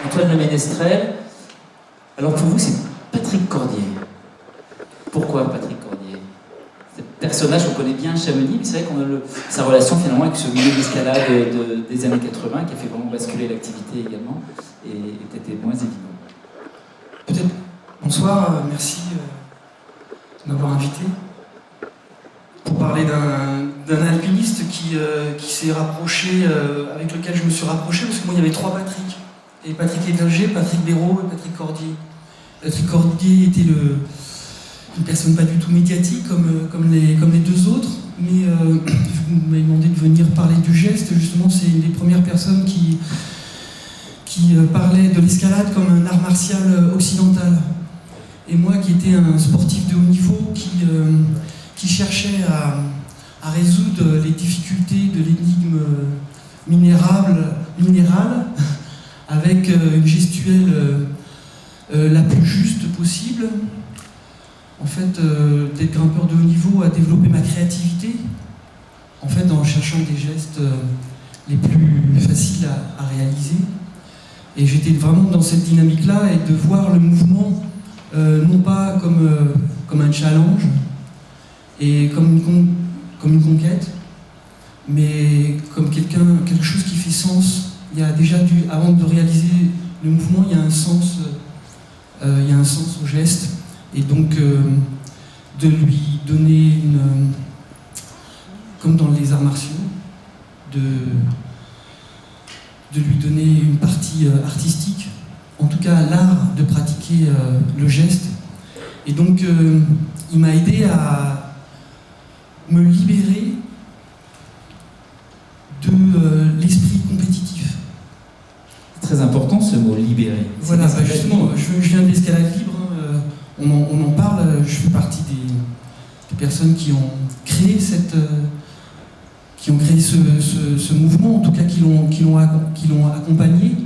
Antoine Le Ménestrel, alors pour vous, c'est Patrick Cordier. Pourquoi Patrick Cordier? Ce personnage qu'on connaît bien à Chamonix, mais c'est vrai qu'on a sa relation finalement avec ce milieu d'escalade des années 80 qui a fait vraiment basculer l'activité également, et peut-être moins évident. Peut-être. Bonsoir, merci de m'avoir invité pour parler d'un alpiniste qui s'est rapproché, avec lequel je me suis rapproché, parce que moi il y avait 3 Patrick. Et Patrick Éverger, Patrick Béraud et Patrick Cordier. Patrick Cordier était une personne pas du tout médiatique comme les 2 autres, mais vous m'avez demandé de venir parler du geste. Justement, c'est une des premières personnes qui parlait de l'escalade comme un art martial occidental. Et moi qui étais un sportif de haut niveau, qui cherchait à résoudre les difficultés de l'énigme minérale avec une gestuelle la plus juste possible, en fait, d'être grimpeur de haut niveau à développer ma créativité, en fait, en cherchant des gestes les plus faciles à réaliser. Et j'étais vraiment dans cette dynamique-là, et de voir le mouvement non pas comme un challenge et comme une conquête, mais comme quelque chose qui fait sens. Il y a déjà avant de réaliser le mouvement, il y a un sens au geste, et donc de lui donner comme dans les arts martiaux, de lui donner une partie artistique, en tout cas l'art de pratiquer le geste. Et donc il m'a aidé à me libérer de l'esprit compétitif. C'est très important ce mot, libérer. Voilà, justement, je viens de l'escalade libre, on en parle, je fais partie des personnes qui ont créé ce mouvement, en tout cas qui l'ont accompagné.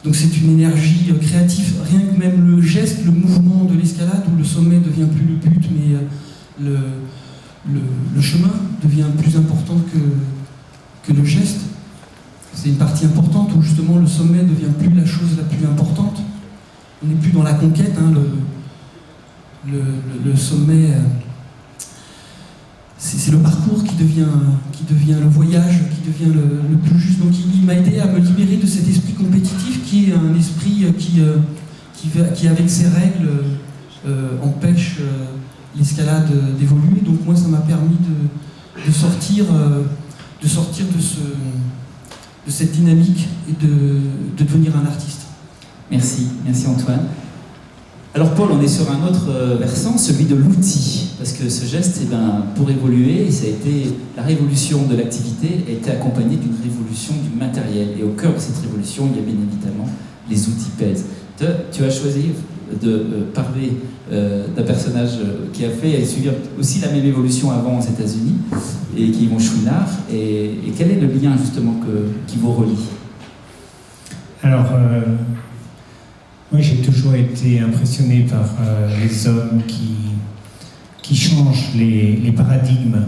Donc c'est une énergie créative, rien que même le geste, le mouvement de l'escalade, où le sommet ne devient plus le but, mais le chemin devient plus important que le geste. C'est une partie importante où justement le sommet ne devient plus la chose la plus importante. On n'est plus dans la conquête, hein, le sommet, c'est le parcours qui devient le voyage, qui devient le plus juste. Donc il m'a aidé à me libérer de cet esprit compétitif qui est un esprit qui avec ses règles, empêche l'escalade d'évoluer. Donc moi ça m'a permis de sortir de cette dynamique et de devenir un artiste. Merci Antoine. Alors Paul, on est sur un autre versant, celui de l'outil, parce que ce geste, pour évoluer, ça a été la révolution de l'activité, a été accompagnée d'une révolution du matériel. Et au cœur de cette révolution, il y a bien évidemment les outils PES. Tu as choisi de parler d'un personnage qui a suivi aussi la même évolution avant aux États-Unis, et qui est Yvon Chouinard. Et quel est le lien justement qui vous relie? Alors, moi j'ai toujours été impressionné par les hommes qui changent les paradigmes.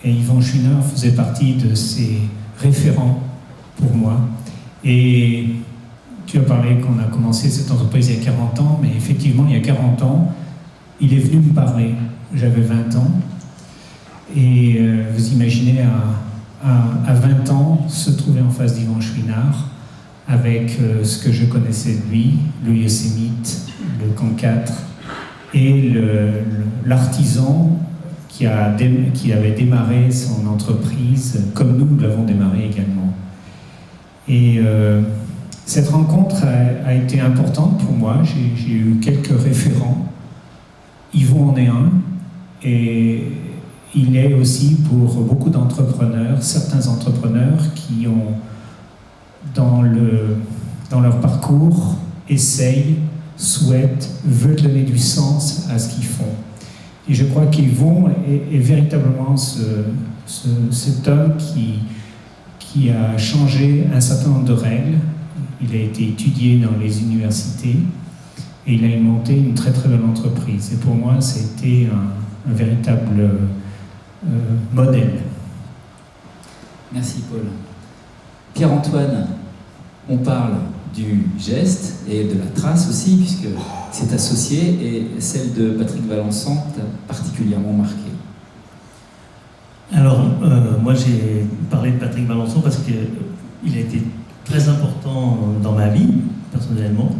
Et Yvon Chouinard faisait partie de ces référents pour moi. Et tu as parlé qu'on a commencé cette entreprise il y a 40 ans, mais effectivement, il y a 40 ans, il est venu me parler. J'avais 20 ans. Et vous imaginez, à 20 ans, se trouver en face d'Yvon Chouinard, avec ce que je connaissais de lui, le Yosemite, le Camp 4, et l'artisan qui avait démarré son entreprise, comme nous l'avons démarré également. Et cette rencontre a été importante pour moi. J'ai eu quelques référents. Yvon en est un, et il est aussi pour beaucoup d'entrepreneurs, certains entrepreneurs qui ont, dans leur parcours, essayent, souhaitent, veulent donner du sens à ce qu'ils font. Et je crois qu'Yvon est véritablement cet homme qui a changé un certain nombre de règles. Il a été étudié dans les universités et il a monté une très très belle entreprise. Et pour moi, c'était un véritable modèle. Merci Paul. Pierre-Antoine, on parle du geste et de la trace aussi, puisque c'est associé, et celle de Patrick Valençon t'a particulièrement marqué. Alors, moi j'ai parlé de Patrick Valençon parce qu'il a été très important dans ma vie, personnellement.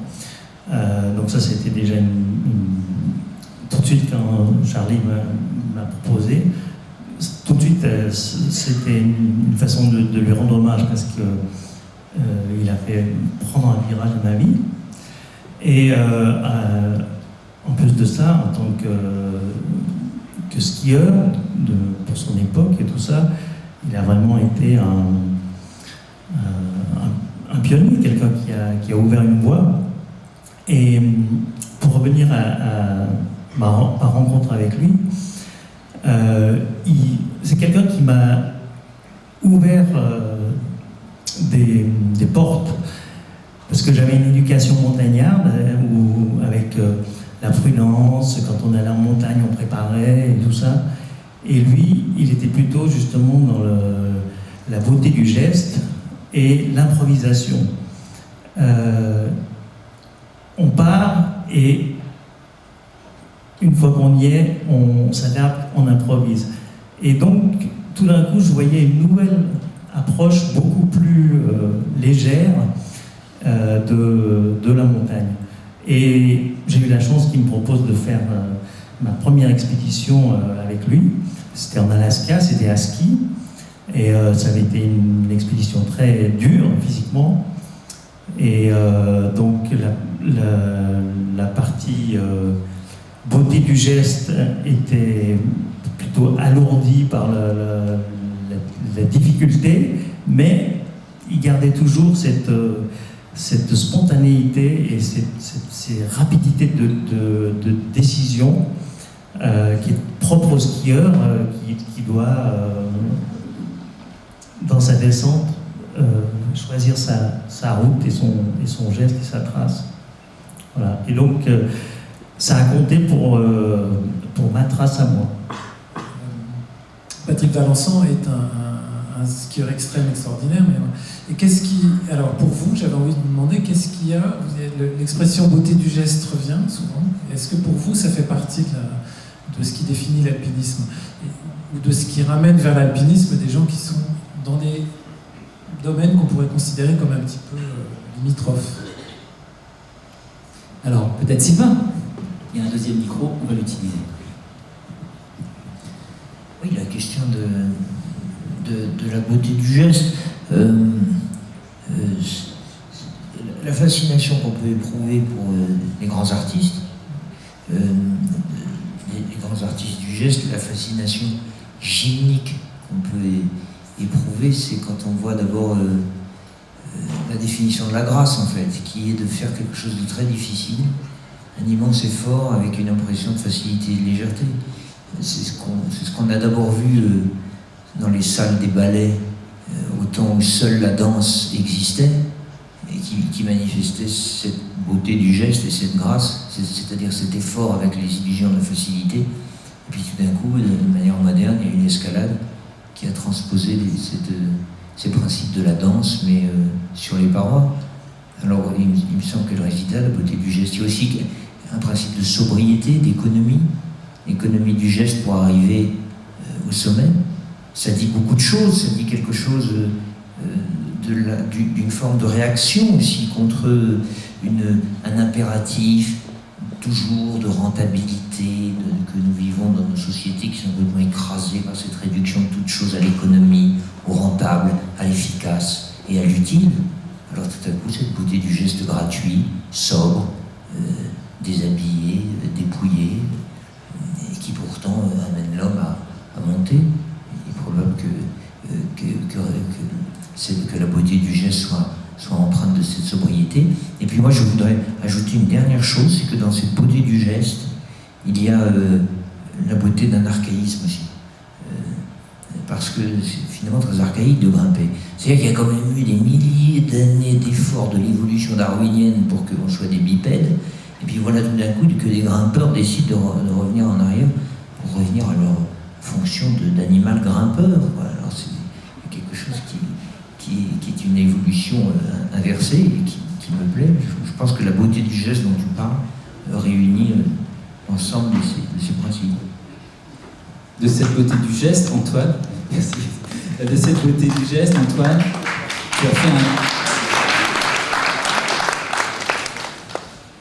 Donc ça, c'était déjà tout de suite quand Charlie m'a proposé, tout de suite c'était une façon de lui rendre hommage parce que il a fait prendre un virage de ma vie. Et en plus de ça, en tant que skieur pour son époque et tout ça, il a vraiment été un pionnier, quelqu'un qui a ouvert une voie. Et pour revenir à ma rencontre avec lui, c'est quelqu'un qui m'a ouvert des portes, parce que j'avais une éducation montagnarde où avec la prudence, quand on allait en montagne on préparait et tout ça, et lui il était plutôt justement dans la beauté du geste et l'improvisation. On part et une fois qu'on y est, on s'adapte, on improvise. Et donc, tout d'un coup, je voyais une nouvelle approche beaucoup plus légère de la montagne. Et j'ai eu la chance qu'il me propose de faire ma première expédition avec lui. C'était en Alaska, c'était à ski. Et ça avait été une expédition très dure physiquement. Et donc, la partie beauté du geste était plutôt alourdie par la difficulté, mais il gardait toujours cette spontanéité et ces rapidités de décision qui est propre au skieur, qui doit, dans sa descente, choisir sa route et son geste et sa trace. Voilà. Et donc, ça a compté pour ma trace à moi. Patrick Valençon est un skieur extrême extraordinaire. Et alors pour vous, j'avais envie de vous demander qu'est-ce qu'il y a. L'expression beauté du geste revient souvent. Est-ce que pour vous, ça fait partie de ce qui définit l'alpinisme ou de ce qui ramène vers l'alpinisme des gens qui sont dans des domaines qu'on pourrait considérer comme un petit peu limitrophes? Alors, peut-être Sylvain, il y a un deuxième micro, on va l'utiliser. Oui, la question de la beauté du geste, la fascination qu'on peut éprouver pour les grands artistes, les grands artistes du geste, la fascination gymnique qu'on peut éprouver, c'est quand on voit d'abord la définition de la grâce, en fait, qui est de faire quelque chose de très difficile, un immense effort avec une impression de facilité et de légèreté. C'est ce qu'on a d'abord vu dans les salles des ballets, au temps où seule la danse existait, et qui manifestait cette beauté du geste et cette grâce, c'est-à-dire cet effort avec les illusions de la facilité. Et puis tout d'un coup, de manière moderne, il y a une escalade qui a transposé ces principes de la danse, mais sur les parois. Alors il me semble que le résultat, la beauté du geste, il y a aussi un principe de sobriété, d'économie, l'économie du geste pour arriver au sommet. Ça dit beaucoup de choses, ça dit quelque chose d'une forme de réaction aussi contre un impératif toujours de rentabilité que nous vivons dans nos sociétés qui sont complètement écrasées par cette réduction de toutes choses à l'économie, au rentable, à l'efficace et à l'utile. Alors tout à coup, cette beauté du geste gratuit, sobre, déshabillé, dépouillé, et qui pourtant amène l'homme à monter. Il est probable que la beauté du geste soit empreinte de cette sobriété. Et puis moi, je voudrais ajouter une dernière chose, c'est que dans cette beauté du geste, il y a la beauté d'un archaïsme aussi. Parce que c'est finalement très archaïque de grimper. C'est-à-dire qu'il y a quand même eu des milliers d'années d'efforts de l'évolution darwinienne pour que l'on soit des bipèdes, et puis voilà tout d'un coup que les grimpeurs décident de revenir en arrière pour revenir à leur fonction d'animal grimpeur. Voilà. Alors c'est quelque chose qui est une évolution inversée et qui me plaît. Je pense que la beauté du geste dont tu parles réunit l'ensemble de ces principes. De cette beauté du geste, Antoine, merci. De cette beauté du geste, Antoine, tu as fait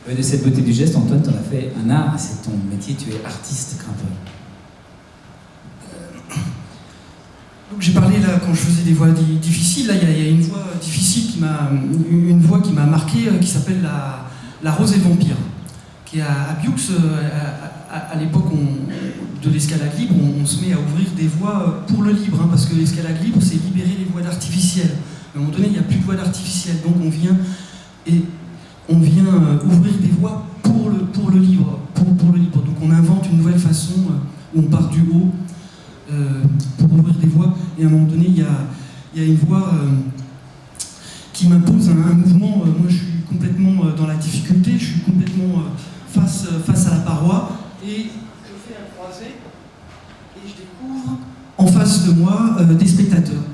un... De cette beauté du geste, Antoine, tu en as fait un art, c'est ton métier, tu es artiste grimpeur. Donc j'ai parlé là quand je faisais des voix difficiles, là il y a une voix difficile une voix qui m'a marqué, qui s'appelle la Rose et le Vampire, qui est à Bioux, à l'époque de l'escalade libre, on se met à ouvrir des voies pour le libre, hein, parce que l'escalade libre c'est libérer les voies d'artificiel. À un moment donné il n'y a plus de voies d'artificiel, donc on vient ouvrir des voies pour le libre, pour le libre. Donc on invente une nouvelle façon où on part du haut pour ouvrir des voies. Et à un moment donné, il y a une voie qui m'impose un mouvement. Moi, je suis complètement dans la difficulté, je suis complètement face à la paroi, et je fais un croisé, et je découvre en face de moi des spectateurs.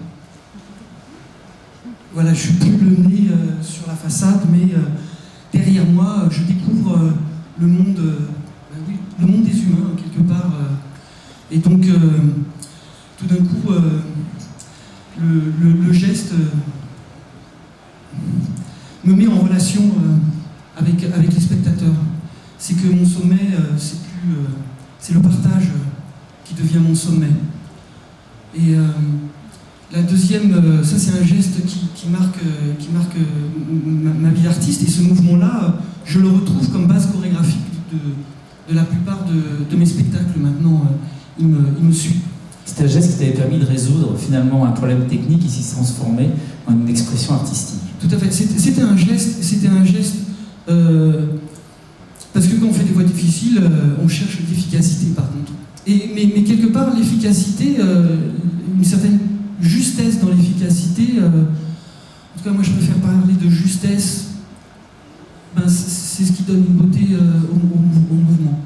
Voilà, je suis plus le nez sur la façade, mais derrière moi, je découvre le monde des humains, quelque part. Et donc, tout d'un coup, le geste me met en relation avec les spectateurs. C'est que mon sommet, c'est le partage qui devient mon sommet. Et la deuxième, ça c'est un geste qui marque ma vie d'artiste, et ce mouvement-là, je le retrouve comme base chorégraphique de la plupart de mes spectacles maintenant. Il me suit. C'est un geste qui t'avait permis de résoudre finalement un problème technique qui s'est transformé en une expression artistique. Tout à fait. C'était un geste. Parce que quand on fait des voix difficiles, on cherche l'efficacité par contre. Mais quelque part, l'efficacité, une certaine justesse dans l'efficacité, en tout cas moi je préfère parler de justesse, c'est ce qui donne une beauté au mouvement.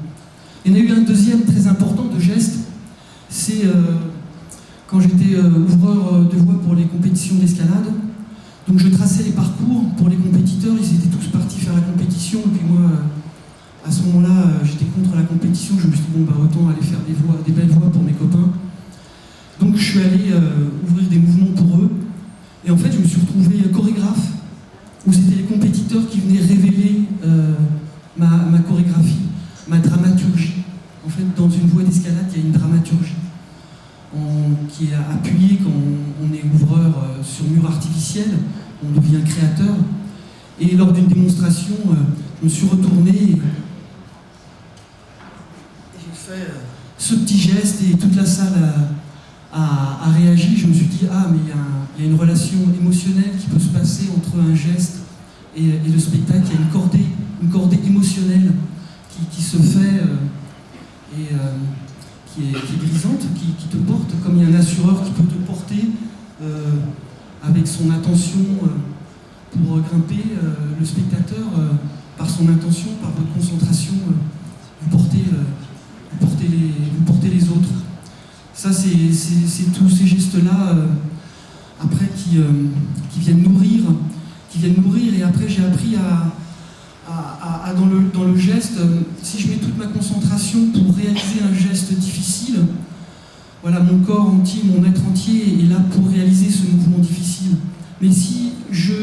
Il y en a eu un deuxième très important de geste, c'est quand j'étais ouvreur de voies pour les compétitions d'escalade. Donc je traçais les parcours pour les compétiteurs, ils étaient tous partis faire la compétition, et puis moi, à ce moment-là, j'étais contre la compétition, je me suis dit, bon, autant aller faire des belles voies pour mes copains. Donc je suis allé ouvrir des mouvements pour eux, et en fait je me suis retrouvé chorégraphe, où c'était les compétiteurs qui venaient révéler ma chorégraphie, ma dramaturgie. En fait, dans une voie d'escalade, il y a une dramaturgie qui est appuyée quand on est ouvreur sur mur artificiel, on devient créateur. Et lors d'une démonstration, je me suis retourné et j'ai fait ce petit geste, et toute la salle a réagi. Je me suis dit, mais il y a une relation émotionnelle qui peut se passer entre un geste et le spectacle. Il y a une cordée émotionnelle qui se fait qui est grisante, qui te porte, comme il y a un assureur qui peut te porter avec son attention pour grimper. Le spectateur, par son intention, par votre concentration, vous portez les autres. Ça, c'est tous ces gestes-là, après, qui viennent nourrir. Et après, j'ai appris dans le geste, si je mets toute ma concentration pour réaliser un geste difficile, voilà, mon corps entier, mon être entier est là pour réaliser ce mouvement difficile. Mais si je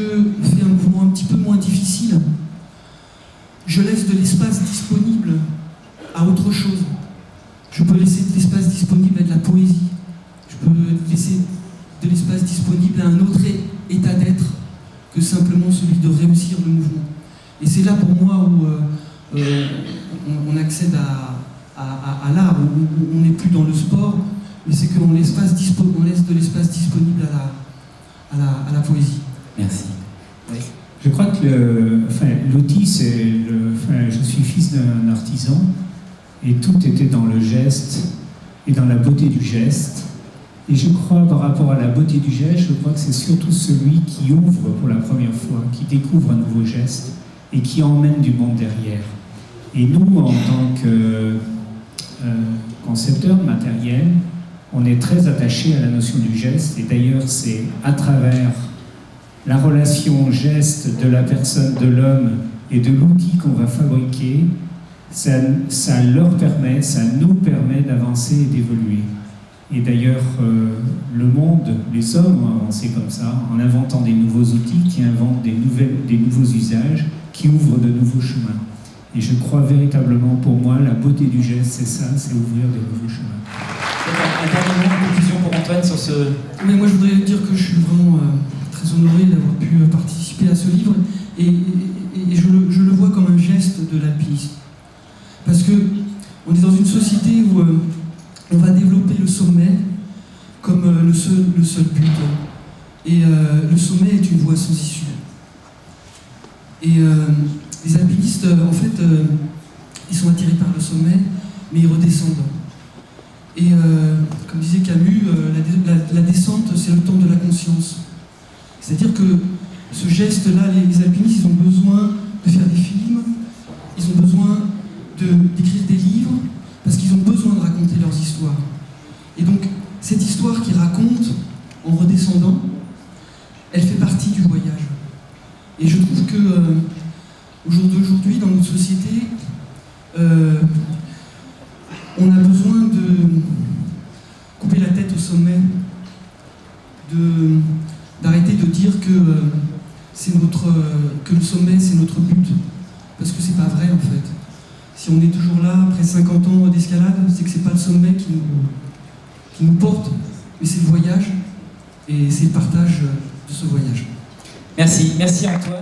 fais un mouvement un petit peu moins difficile, je laisse de l'espace disponible à autre chose. Je peux laisser de l'espace disponible à de la poésie. Je peux laisser de l'espace disponible à un autre état d'être que simplement celui de réussir le mouvement. Et c'est là pour moi où on accède à l'art, où on n'est plus dans le sport, mais c'est qu'on laisse de l'espace disponible à la poésie. Merci. Oui. Je crois que l'outil, je suis fils d'un artisan, et tout était dans le geste et dans la beauté du geste. Et je crois, par rapport à la beauté du geste, je crois que c'est surtout celui qui ouvre pour la première fois, qui découvre un nouveau geste et qui emmène du monde derrière. Et nous, en tant que concepteurs de matériel, on est très attachés à la notion du geste, et d'ailleurs c'est à travers la relation au geste de la personne, de l'homme et de l'outil qu'on va fabriquer, ça leur permet, ça nous permet d'avancer et d'évoluer. Et d'ailleurs, le monde, les hommes ont avancé comme ça, en inventant des nouveaux outils qui inventent des nouveaux usages, qui ouvrent de nouveaux chemins. Et je crois véritablement, pour moi, la beauté du geste, c'est ça, c'est ouvrir de nouveaux chemins. Un dernier mot de conclusion pour Antoine sur ce... Mais moi, je voudrais dire que je suis vraiment très honoré d'avoir pu participer à ce livre, et je le vois comme un geste de l'alpinisme. Parce que on est dans une société où on va développer le sommet comme le seul but. Et le sommet est une voie sans issue. Et les alpinistes, en fait, ils sont attirés par le sommet, mais ils redescendent. Et comme disait Camus, la descente, c'est le temps de la conscience. C'est-à-dire que ce geste-là, les alpinistes, ils ont besoin de faire des films, ils ont besoin d'écrire des livres, parce qu'ils ont besoin de raconter leurs histoires. Et donc, cette histoire qu'ils racontent en redescendant, elle fait partie du voyage. Et je trouve que au jour d'aujourd'hui, dans notre société, on a besoin de couper la tête au sommet, d'arrêter de dire que le sommet, c'est notre but. Parce que c'est pas vrai, en fait. Si on est toujours là, après 50 ans d'escalade, c'est que c'est pas le sommet qui nous porte, mais c'est le voyage, et c'est le partage de ce voyage. Merci Antoine.